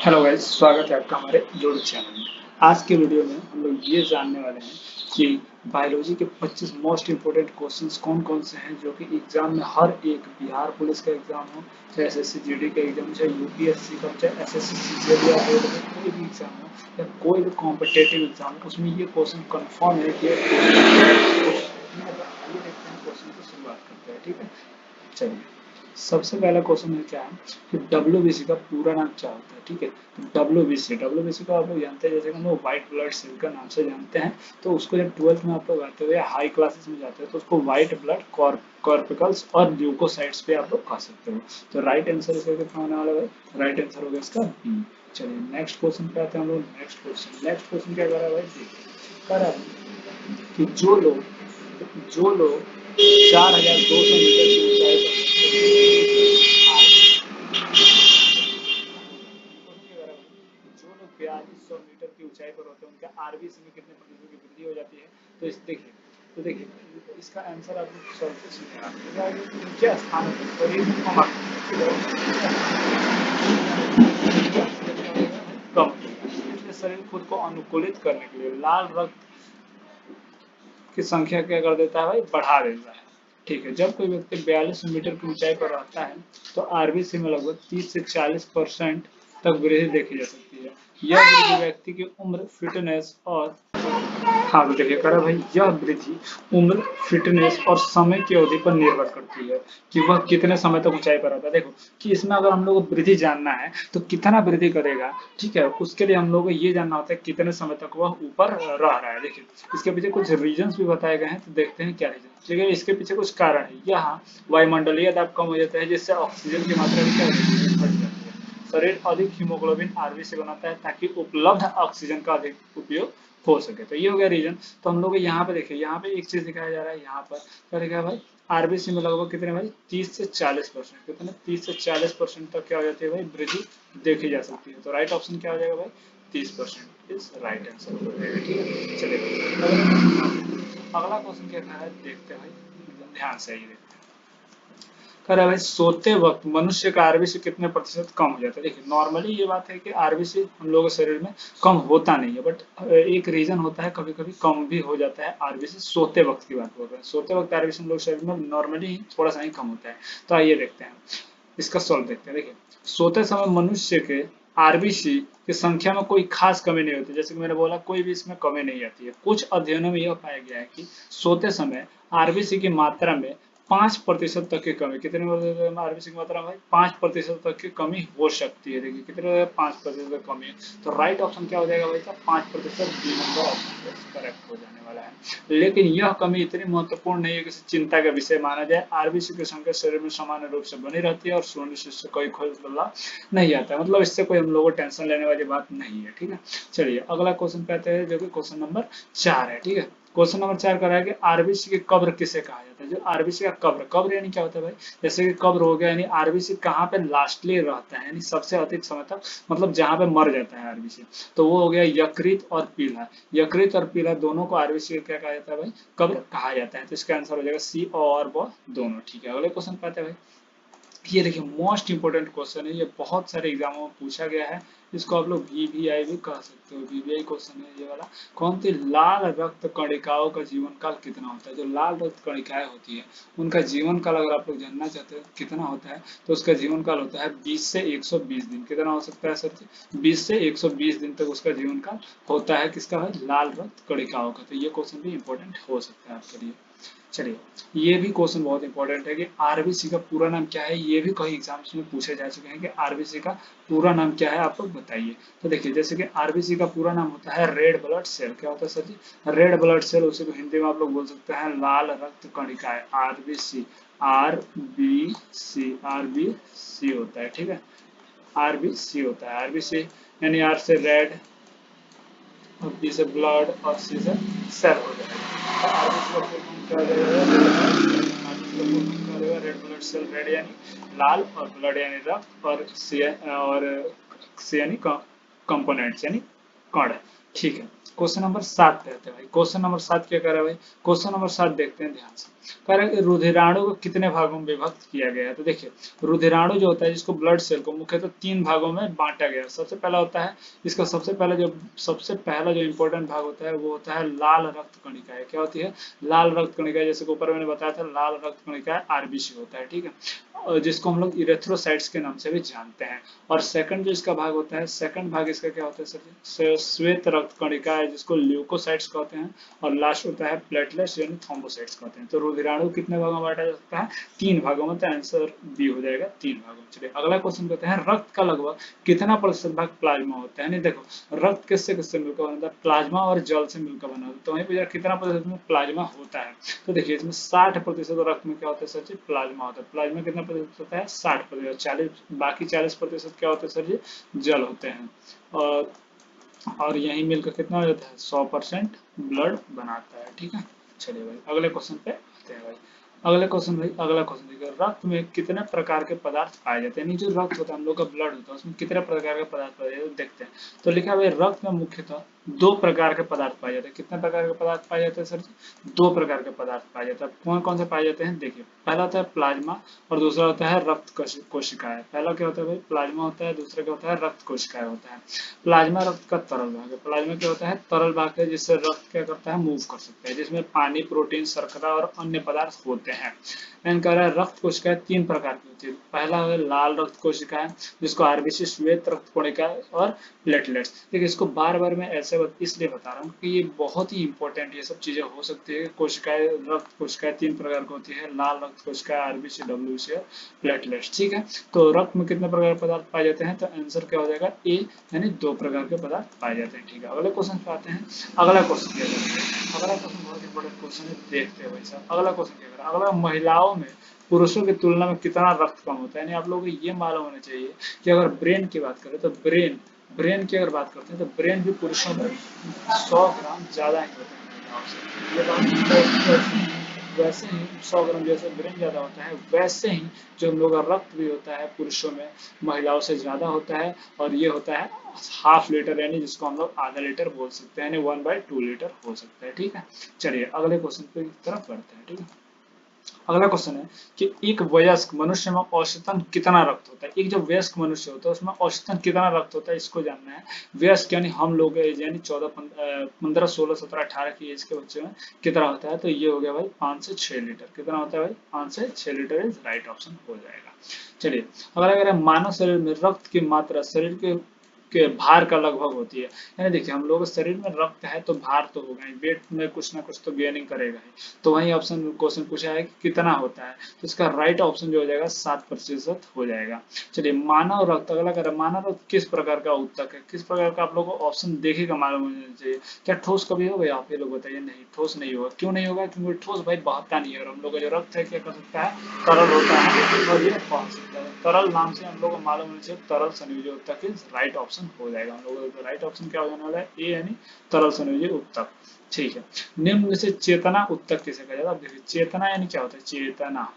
Hello guys, स्वागत है आपका हमारे जोड़ चैनल में। आज के वीडियो में हम लोग ये जानने वाले हैं कि बायोलॉजी के 25 मोस्ट इम्पोर्टेंट क्वेश्चंस कौन कौन से हैं जो कि एग्जाम में हर एक बिहार पुलिस का एग्जाम हो, चाहे एसएससी जीडी का एग्जाम, चाहे यूपीएससी का, चाहे एसएससी सीजीएल या रेलवे कोई भी एग्जाम हो या कोई भी कॉम्पिटेटिव एग्जाम हो, उसमें ये क्वेश्चन कन्फर्म है कि आइए देखते हैं क्वेश्चन की शुरुआत करते हैं। ठीक है, चलिए। सबसे पहला क्वेश्चन है क्या है कि डब्ल्यूबीसी का पूरा नाम क्या होता है। ठीक है, तो डब्ल्यूबीसी को आप लोग जानते हैं, जैसे कि हम लोग व्हाइट ब्लड सेल का नाम से जानते हैं। तो उसको जब 12th में आप लोग आते हुए हाई क्लासेस में जाते हैं तो उसको व्हाइट ब्लड कॉर्पिकल्स और ल्यूकोसाइट्स पे आप लोग कह सकते हो। तो राइट आंसर इसका कितना होने वाला है? राइट आंसर होगा इसका बी। चलिए नेक्स्ट क्वेश्चन पे आते हैं हम लोग। नेक्स्ट क्वेश्चन क्या कर रहा है भाई, देखिए कर रहा है कि जो लोग 4,200 मीटर की ऊंचाई पर, जो लोग 4,200 मीटर की ऊंचाई पर होते हैं उनका आरबीसी में कितने प्रतिशत की वृद्धि हो जाती है। तो देखिए इसका आंसर आप लोग सॉल्व से सुनिए। उनके स्थानों पर शरीर में कम कम इसलिए शरीर खुद को अनुकूलित करने के लिए लाल रक्त की संख्या क्या कर देता है भाई, बढ़ा देता है। ठीक है, जब कोई व्यक्ति 42 मीटर की ऊंचाई पर रहता है तो आरबीसी में लगभग 30 से 40% तक वृद्धि देखी जा सकती है। यह वृद्धि व्यक्ति की उम्र, फिटनेस और हाँ तो देखिए करा भाई, यह वृद्धि उम्र, फिटनेस और समय की अवधि पर निर्भर करती है कि वह कितने समय तक ऊंचाई पर रहता है। देखो कि इसमें अगर हम लोग को वृद्धि जानना है तो कितना वृद्धि करेगा, ठीक है, उसके लिए हम लोग को ये जानना होता है कितने समय तक वह ऊपर रह रहा है। देखिए इसके पीछे कुछ रीजंस भी बताए गए हैं, तो देखते हैं क्या रीजन। देखिए इसके पीछे कुछ कारण है। यहाँ वायुमंडलीय दाब कम हो जाता है जिससे ऑक्सीजन की मात्रा भी क्या होती है, घट जाती है। शरीर अधिक हीमोग्लोबिन आरबीसी बनाता है ताकि उपलब्ध ऑक्सीजन का अधिक उपयोग हो सके। तो ये हो गया रीजन। तो हम लोग यहाँ पे देखिए, यहाँ पे एक चीज दिखाया जा रहा है, यहाँ पर क्या लिखा है भाई, आरबीसी में लगभग कितने भाई, 30 से 40%, कितने 30 से 40% तक क्या हो जाती है भाई, वृद्धि देखी जा सकती है। तो राइट ऑप्शन क्या हो जाएगा भाई, 30% इज राइट आंसर हो जाएगा। ठीक है, चलिए अगला क्वेश्चन क्या कह रहा है देखते हैं भाई, ध्यान से ही देखते हैं। कह रहा है भाई, सोते वक्त मनुष्य का आरबीसी कितने प्रतिशत कम हो जाता है। देखिए नॉर्मली ये बात है कि आरबीसी हम लोगों के शरीर में कम होता नहीं है, बट एक रीजन होता है कभी कभी कम भी हो जाता है आरबीसी। सोते वक्त की बात बोल रहे हैं, सोते वक्त आरबीसी हम लोग शरीर में नॉर्मली थोड़ा सा ही कम होता है। तो आइए देखते हैं, इसका सॉल्व देखते हैं। देखिए सोते समय मनुष्य के आरबीसी की संख्या में कोई खास कमी नहीं होती, जैसे कि मैंने बोला कोई भी इसमें कमी नहीं आती है। कुछ अध्ययनों में यह पाया गया है कि सोते समय आरबीसी की मात्रा में 5% तक की कमी, कितने आरबीसी की मात्रा में 5% तक की कमी हो सकती है। देखिए कितने 5% कमी है। तो राइट ऑप्शन क्या हो जाएगा भाई साहब, 5%, बी नंबर ऑप्शन करेक्ट हो जाने वाला है। लेकिन यह कमी इतनी महत्वपूर्ण नहीं है कि चिंता का विषय माना जाए। आरबीसी की संख्या शरीर में सामान्य रूप से बनी रहती है और सुनिश्चित से कोई बदलाव नहीं आता, मतलब इससे कोई हम लोगों को टेंशन लेने वाली बात नहीं है। ठीक है, चलिए अगला क्वेश्चन पे आते हैं जो कि क्वेश्चन नंबर 4 है। ठीक है, क्वेश्चन नंबर 4 कर रहा है कि आरबीसी की कब्र किसे कहा जाता है। जो आरबीसी का कब्र, कब्र यानी क्या होता है भाई, जैसे कि कब्र हो गया यानी आरबीसी कहाँ पे लास्टली रहता है, यानी सबसे अधिक समय तक, मतलब जहाँ पे मर जाता है आरबीसी। तो वो हो गया यकृत और पीला। यकृत और पीला दोनों को आरबीसी क्या कहा जाता है भाई, कब्र कहा जाता है। तो इसका आंसर हो जाएगा सी और वो दोनों। ठीक है, अगले क्वेश्चन पे आते हैं भाई। ये देखिए मोस्ट इंपोर्टेंट क्वेश्चन है, ये बहुत सारे एग्जामों में पूछा गया है। इसको आप लोग वीवीआई भी कह सकते हो, वीवीआई क्वेश्चन है ये वाला। कौन सी लाल रक्त कणिकाओं का जीवन काल कितना होता है। जो लाल रक्त कणिकाएं होती है उनका जीवन काल अगर आप लोग जानना चाहते हैं कितना होता है, तो उसका जीवन काल होता है 20 से 120 दिन। कितना हो सकता है सर जी, 20 से 120 दिन तक उसका जीवन काल होता है। किसका है, लाल रक्त कणिकाओं का। तो ये क्वेश्चन भी इंपॉर्टेंट हो सकता है आपके लिए। चलिए ये भी क्वेश्चन बहुत इंपॉर्टेंट है कि आरबीसी का पूरा नाम क्या है। ये भी कई एग्जाम्स में पूछे जा चुके हैं कि आरबीसी का पूरा नाम क्या है, आप लोग बताइए। तो देखिए जैसे कि आरबीसी का पूरा नाम होता है रेड ब्लड सेल। क्या होता है सर जी, रेड ब्लड सेल। उसी को हिंदी में आप लोग बोल सकते हैं लाल रक्त कणिकाएं, आरबीसी। आरबीसी होता है। ठीक है, आरबीसी होता है। आरबीसी यानी आर से रेड और बी से ब्लड और सी से सेल हो जाएगा। तो आरबीसी का फुल फॉर्म क्या हो जाएगा, आरबीसी का फुल फॉर्म क्या हो जाएगा, रेड ब्लड सेल। रेड यानी लाल और ब्लड यानी रक्त और सी यानी कंपोनेंट्स यानी कण। ठीक है, क्वेश्चन नंबर 7 पे आते हैं भाई। क्वेश्चन नंबर 7 क्या कर रहा है भाई? क्वेश्चन नंबर 7 देखते हैं ध्यान से। कह रहा है कि रुधिराणु को कितने भागों में विभक्त किया गया है? तो देखिए, रुधिराणु जो होता है, जिसको ब्लड सेल को मुख्यतः 3 भागों में बांटा गया है। सबसे पहला होता है, इसका सबसे पहला जो इंपॉर्टेंट भाग होता है वो होता है लाल रक्त कणिकाएं। क्या होती है? लाल रक्त कणिकाएं। जैसे कि ऊपर मैंने बताया था, लाल रक्त कणिकाएं आरबीसी होता है, ठीक है, और जिसको हम लोग इरेथ्रोसाइट्स के नाम से भी जानते हैं। और सेकंड जो इसका भाग होता है, सेकंड भाग इसका क्या होता है सर जी? श्वेत रक्त कणिका है, जिसको ल्यूकोसाइट्स कहते हैं। और लास्ट होता है प्लेटलेट्स यानी थ्रोम्बोसाइट्स कहते हैं। तो रुधिराणु कितने भागों में बांटा जा सकता है? 3 भागों में। तो आंसर बी हो जाएगा, 3 भागों में। चलिए अगला क्वेश्चन कहते हैं, रक्त का लगभग कितना प्रतिशत भाग प्लाज्मा होता है? नहीं देखो, रक्त किससे किससे मिलकर बना होता है? प्लाज्मा और जल से मिलकर बना होता है। तो वहीं पर कितना प्रतिशत में प्लाज्मा होता है? तो देखिए, इसमें 60% रक्त में क्या होता है सर जी? प्लाज्मा होता है। प्लाज्मा कितना प्रतिशत होता है? 60%। 40, बाकी 40% क्या होता है सर जी? जल होते हैं। और यही मिलकर कितना हो जाता है? 100% ब्लड बनाता है, ठीक है। चलिए भाई अगले क्वेश्चन पे आते हैं भाई। अगला क्वेश्चन देखिए, रक्त में कितने प्रकार के पदार्थ पाए जाते हैं? यानी जो रक्त होता है, हम लोग का ब्लड होता है, उसमें कितने प्रकार के पदार्थ पाए जाते हैं देखते हैं। तो लिखा है भाई, रक्त में मुख्यतः 2 प्रकार के पदार्थ पाए जाते हैं। कितने प्रकार के पदार्थ पाए जाते हैं सर जी? 2 प्रकार के पदार्थ पाए जाते हैं। कौन कौन से पाए जाते हैं? देखिए, पहला होता है प्लाज्मा और दूसरा होता है रक्त कोशिकाएं। पहला क्या होता है भाई? प्लाज्मा होता है। दूसरा क्या होता है? रक्त कोशिकाएं होता है। प्लाज्मा रक्त का तरल भाग है। प्लाज्मा क्या होता है? तरल भाग है, जिससे रक्त क्या करता है? मूव कर सकता है, जिसमें पानी, प्रोटीन, शर्करा और अन्य पदार्थ होते हैं। एंड कह रहा है, रक्त कोशिकाएं 3 प्रकार की होती है। पहला है लाल रक्त कोशिकाएं, जिसको आरबीसी, श्वेत रक्त कोशिकाएं और प्लेटलेट्स। देखिए, इसको बार बार मैं ऐसे इसलिए बता रहा हूँ कि ये बहुत ही इंपॉर्टेंट, ये सब चीजें हो सकती है। कोशिकाएं, रक्त कोशिकाएं 3 प्रकार की होती है, लाल रक्त कोशिकाएं, आरबीसी, डब्ल्यूबीसी और प्लेटलेट्स, ठीक है। तो रक्त में कितने प्रकार के पदार्थ पाए जाते हैं? तो आंसर क्या हो जाएगा? ए, यानी 2 प्रकार के पदार्थ पाए जाते हैं, ठीक है। अगले क्वेश्चन पे आते हैं। अगला क्वेश्चन क्या है? अगला क्वेश्चन बहुत इंपॉर्टेंट क्वेश्चन है, देखते हैं भाई साहब। अगला क्वेश्चन क्या है? अगला, महिलाओं में पुरुषों की तुलना में कितना रक्त कम होता है? यानी आप लोगों को ये मालूम होना चाहिए कि अगर ब्रेन की बात करें तो ब्रेन की अगर बात करते हैं तो ब्रेन भी पुरुषों में 100 ग्राम ज्यादा ही होता है महिलाओं से। ये बात वैसे ही 100 ग्राम जैसे ब्रेन ज्यादा होता है, वैसे ही जो हम लोग का रक्त भी होता है पुरुषों में महिलाओं से ज्यादा होता है। और ये होता है हाफ लीटर, यानी जिसको हम लोग आधा लीटर बोल सकते हैं, यानी 1/2 लीटर हो सकता है, ठीक है। चलिए अगले क्वेश्चन पे तरफ बढ़ते हैं, ठीक है। अगला क्वेश्चन है कि एक वयस्क मनुष्य में औसतन कितना रक्त होता है? एक जो वयस्क मनुष्य होता है उसमें औसतन कितना रक्त होता है, इसको जानना है। वयस्क यानी हम लोग यानी 14, 15, 16, 17, 18 की एज के बच्चे में कितना होता है? तो ये हो गया भाई 5 से 6 लीटर। कितना होता है भाई? 5 से 6 लीटर इज राइट ऑप्शन हो जाएगा। चलिए अगला अगर मानव शरीर में रक्त की मात्रा शरीर के भार का लगभग होती है। यानी देखिए, हम लोग के शरीर में रक्त है तो भार तो होगा ही, वेट में कुछ ना कुछ तो गेनिंग करेगा ही। तो वही ऑप्शन क्वेश्चन पूछा है कि कितना होता है, तो इसका राइट ऑप्शन जो हो जाएगा 7% हो जाएगा। चलिए मानव रक्त, अगला कर मानव रक्त किस प्रकार का उत्तक है? किस प्रकार का? आप लोगों को ऑप्शन देखे का मालूम होना चाहिए। क्या ठोस कभी होगा? आप ये लोग बताइए। नहीं, ठोस नहीं होगा। क्यों नहीं होगा? क्योंकि ठोस भाई बहता नहीं है। और हम लोग का जो रक्त है क्या कर सकता है? तरल होता है और ये बह सकता है। तरल नाम से हम लोग को मालूम होना चाहिए, तरल संयोजी उत्तक इज राइट ऑप्शन हो जाएगा। हम लोगों का राइट ऑप्शन क्या हो जाने वाला है? ए, यानी तरल संयोजी उत्तक, ठीक है। निम्न में से चेतना उत्तक किसे कहा जाता है? अब देखिए, चेतना यानी क्या होता है? चेतना,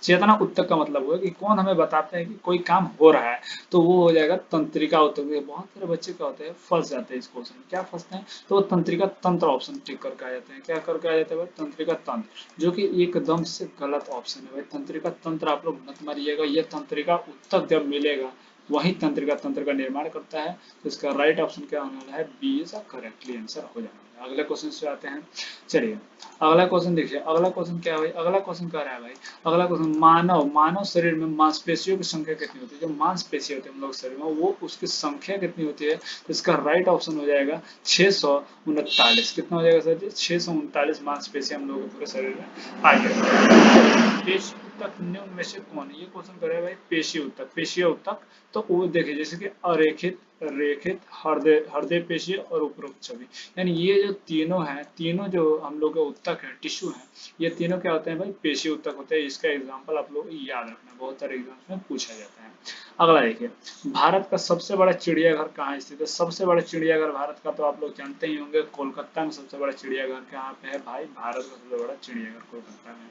चेतना उत्तक का मतलब हुआ कि कौन हमें बताता है कि कोई काम हो रहा है, तो वो हो जाएगा तंत्रिका उत्तक। बहुत सारे बच्चे क्या होते हैं, फंस जाते हैं इस क्वेश्चन में। क्या फंसते हैं? तो वो तंत्रिका तंत्र ऑप्शन टिक करके आ जाते हैं। क्या करके आ जाते हैं भाई? तंत्रिका तंत्र, जो कि एकदम से गलत ऑप्शन है भाई। तंत्रिका तंत्र आप लोग मत मारिएगा। ये तंत्रिका उत्तक जब मिलेगा, वही तंत्रिका तंत्र का निर्माण करता है। तो इसका राइट ऑप्शन क्या होने वाला है? बी इज करेक्टली आंसर हो जाने वाला है। अगले क्वेश्चन से आते हैं। चलिए अगला क्वेश्चन देखिए। अगला क्वेश्चन क्या है भाई? अगला क्वेश्चन कह रहा है भाई, अगला क्वेश्चन, मानव शरीर में मांसपेशियों की संख्या कितनी होती है? जो मांसपेशी होती है हम लोग शरीर में, वो उसकी संख्या कितनी होती है? तो इसका राइट ऑप्शन हो जाएगा 639। कितना हो जाएगा सर जी? 639 मांसपेशी हम लोग के पूरे शरीर में पाई जाती है। पेशी उत्तक निम्न में से कौन है? ये क्वेश्चन कर रहा है भाई, पेशी उत्तक, पेशीय उत्तक। तो वो देखिए, जैसे कि अरेखित, रेखित, हृदय हृदय पेशी और उपरोक्त छवि। यानी ये जो तीनों हैं, तीनों जो हम लोग के उत्तक है, टिश्यू है, ये तीनों क्या होते हैं भाई? पेशी उत्तक होते हैं। इसका एग्जांपल आप लोग याद रखना, बहुत सारे एग्जाम्स में पूछा जाता है। अगला देखिए, भारत का सबसे बड़ा चिड़ियाघर कहाँ स्थित है? सबसे बड़ा चिड़ियाघर भारत का तो आप लोग जानते ही होंगे, कोलकाता में सबसे बड़ा चिड़ियाघर कहाँ पे है भाई? भारत का सबसे बड़ा चिड़ियाघर कोलकाता में।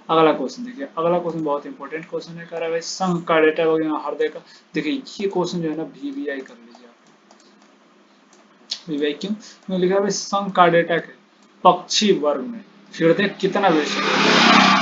अगला क्वेश्चन देखिए। अगला क्वेश्चन बहुत इंपॉर्टेंट क्वेश्चन है। कह रहा है भाई, संघ का डेटा वगैरह हृदय का। देखिए ये क्वेश्चन जो है ना, वीवीआई कर लीजिए आप। वैक्यूम में लिखा है भाई संकार्डेटा के पक्षी वर्ग में हृदय कितना वेश्मी होता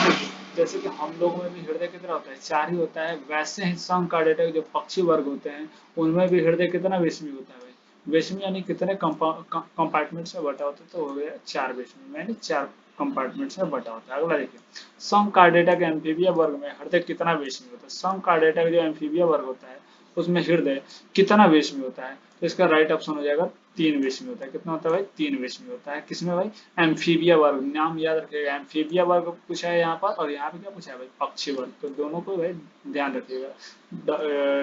है। जैसे कि हम लोगों में भी हृदय कितना होता है, 4 ही होता है, वैसे ही संकार्डेटा के जो पक्षी वर्ग होते हैं उनमें भी हृदय कितना वेश्मी होता है भाई। वेश्मी यानी कितने कंपार्टमेंट में बटा होता है, तो हो गया 4 वेश्मी, यानी 4 कंपार्टमेंट्स में बटा होता है। अगला देखिए, संकार्डेटा के एम्फीबिया वर्ग में हृदय कितना वेश्मी होता है। संकार्डेटा का जो एम्फीबिया वर्ग होता है उसमें हृदय कितना वेश्मी होता है, तो इसका राइट ऑप्शन हो जाएगा 3 वेश्मी होता है। कितना होता है भाई, 3 वेश्मी होता है। किसमें भाई, एम्फीबिया वर्ग, नाम याद रखिएगा, एम्फीबिया वर्ग पूछा है यहाँ पर, और यहाँ पे क्या पूछा है भाई, पक्षी वर्ग, तो दोनों को भाई ध्यान रखिएगा,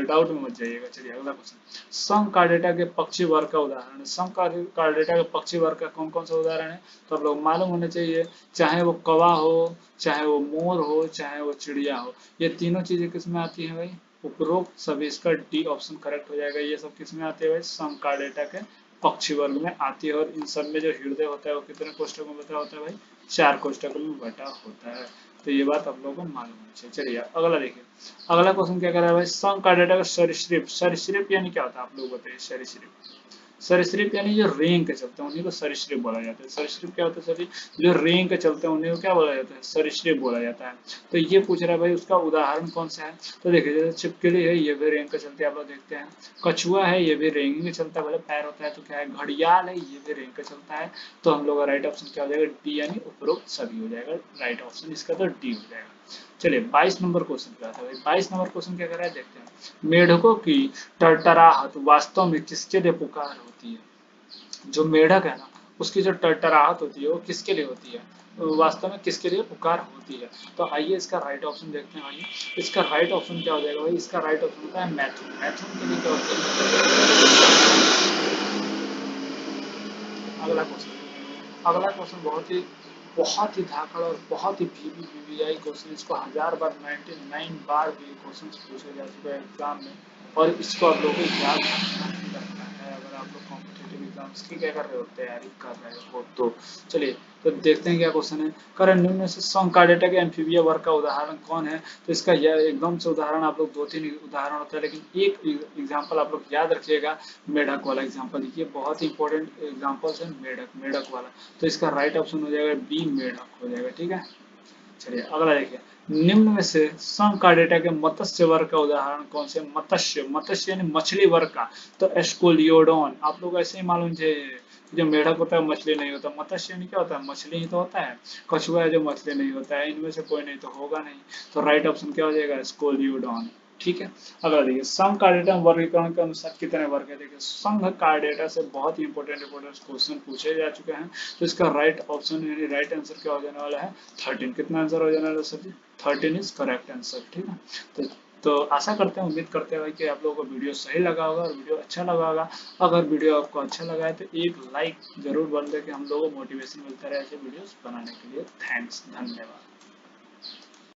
डाउट में मत जाइएगा। चलिए अगला क्वेश्चन, संकार्डेटा के पक्षी वर्ग का उदाहरण। संकार्डेटा के पक्षी वर्ग का कौन कौन सा उदाहरण है, तो आप लोग मालूम होने चाहिए, चाहे वो कौवा हो, चाहे वो मोर हो, चाहे वो चिड़िया हो, ये तीनों चीजें किसमें आती है भाई, उपरोक्त सभी। इसका डी ऑप्शन करेक्ट हो जाएगा। ये सब किसमें आते हैं भाई, संकार्डेटा के पक्षी वर्ग में आती है। और इन सब में जो हृदय होता है वो कितने कोष्ठकों में बटा होता है भाई, 4 कोष्ठकों में बटा होता है। तो ये बात आप लोगों को मालूम होनी चाहिए। चलिए अगला देखिए, अगला क्वेश्चन क्या कर रहा है भाई, संकार्डेटा का सरीसृप। सरीसृप यानी क्या होता है, आप लोग बताइए। सरीसृप, सरीसृप यानी जो रेंग के चलते हैं उन्हीं को सरीसृप बोला जाता है। सरीसृप क्या होता है, सरी जो रेंग के चलते हैं उन्हीं को क्या बोला जाता है, सरीसृप बोला जाता है। तो ये पूछ रहा है भाई उसका उदाहरण कौन सा है, तो देखिए जैसे छिपकली है, ये भी रेंग के चलते आप लोग देखते हैं। कछुआ है, ये भी रेंग के चलता है, भले पैर होता है तो क्या है, घड़ियाल है, ये भी रेंग के चलता है। तो हम लोग का राइट ऑप्शन क्या हो जाएगा, डी, यानी उपरोक्त सभी हो जाएगा राइट ऑप्शन इसका, तो डी हो जाएगा। चलिए 22 नंबर क्वेश्चन क्या था भाई, 22 नंबर क्वेश्चन क्या कर रहा है देखते हैं। मेढकों की टरटराहट वास्तव में किसके लिए पुकार होती है। जो मेढक है ना, उसकी जो टरटराहट होती है वो किसके लिए होती है, वास्तव में किसके लिए पुकार होती है। तो आइए इसका राइट ऑप्शन देखते हैं भाई। इसका राइट ऑप्शन क्या हो जाएगा भाई, इसका राइट ऑप्शन होता है मैथुन। मैथुन के लिए क्या होती है। अगला क्वेश्चन, अगला क्वेश्चन बहुत ही धाकड़ और बहुत ही वीवीआई क्वेश्चन। इसको 1000 बार 99 बार भी क्वेश्चन पूछे जा चुके हैं एग्जाम में, और इसको आप लोगों को याद रखना है अगर आप लोग कॉम्पिटेटिव एग्जाम्स की क्या कर रहे हो, तैयारी कर रहे हो तो। चलिए तो देखते हैं क्या क्वेश्चन है। करण निम्न में से संकार्डेटा के एम्फीबिया वर्ग का उदाहरण कौन है, तो इसका यह एकदम से उदाहरण आप लोग 2-3 उदाहरण होता है, लेकिन एक एग्जाम्पल आप लोग याद रखिएगा, मेढक वाला एग्जाम्पल। ये बहुत ही इंपॉर्टेंट एग्जाम्पल है, मेढक, मेढक वाला। तो इसका राइट ऑप्शन हो जाएगा बी, मेढक हो जाएगा, ठीक है। चलिए अगला देखिए, निम्न में से संकार्डेटा के मत्स्य वर्ग का उदाहरण कौन से। मत्स्य, मत्स्य यानी मछली वर्ग का, तो एस्कोलियोडोन। आप लोग ऐसे ही मालूम है, जो मेढक होता है मछली नहीं होता, मत्स्य यानी क्या होता है, मछली ही तो होता है। कछुआ है जो मछली नहीं होता है, इनमें से कोई नहीं तो होगा नहीं। तो राइट ऑप्शन क्या हो जाएगा, एस्कोलियोडोन, ठीक है। अगला देखिए, संघ कार्डेटा वर्गीकरण के अनुसार कितने वर्ग है। देखिए संघ कार्डेटा से बहुत ही इंपॉर्टेंट क्वेश्चन पूछे जा चुके हैं। तो इसका राइट ऑप्शन यानी राइट आंसर क्या हो जाने वाला है, 13। कितना आंसर हो जाने वाला सर जी, 13 इज करेक्ट आंसर, ठीक है। तो आशा करते हैं, उम्मीद करते हैं कि आप लोगों को वीडियो सही लगा होगा और वीडियो अच्छा लगा होगा। अगर वीडियो आपको अच्छा लगा है तो एक लाइक जरूर बन दे, कि हम लोगों को मोटिवेशन मिलता रहे ऐसे वीडियोस बनाने के लिए। थैंक्स, धन्यवाद।